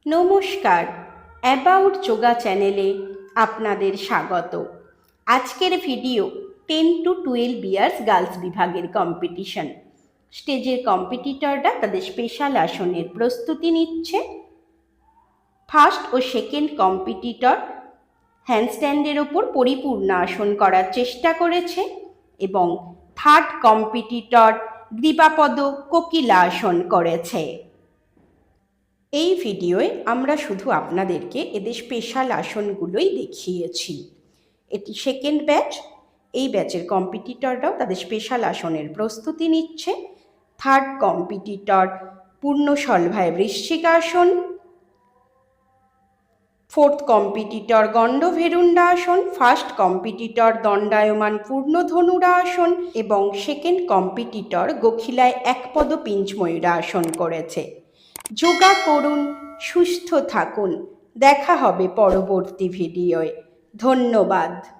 নমস্কার, অ্যাবাউট যোগা চ্যানেলে আপনাদের স্বাগত। আজকের ভিডিও 10 to 12 ইয়ার্স গার্লস বিভাগের কম্পিটিশন। স্টেজের কম্পিটিটররা তাদের স্পেশাল আসনের প্রস্তুতি নিচ্ছে। ফার্স্ট ও সেকেন্ড কম্পিটিটর হ্যান্ডস্ট্যান্ডের ওপর পরিপূর্ণ আসন করার চেষ্টা করেছে এবং থার্ড কম্পিটিটর গ্রীবাপদ কোকিলা আসন করেছে। এই ভিডিওয়ে আমরা শুধু আপনাদেরকে এদের স্পেশাল আসনগুলোই দেখিয়েছি। এটি সেকেন্ড ব্যাচ। এই ব্যাচের কম্পিটিটররাও তাদের স্পেশাল আসনের প্রস্তুতি নিচ্ছে। থার্ড কম্পিটিটর পূর্ণ শলভায় বৃশ্চিকাসন, ফোর্থ কম্পিটিটর গণ্ডভেরুণ্ডা আসন, ফার্স্ট কম্পিটিটর দণ্ডায়মান পূর্ণ ধনুরা আসন এবং সেকেন্ড কম্পিটিটর গোখিলায় একপদ পিঞ্চ ময়ূরা আসন করেছে। যোগা করুন, সুস্থ থাকুন। দেখা হবে পরবর্তী ভিডিওয়। ধন্যবাদ।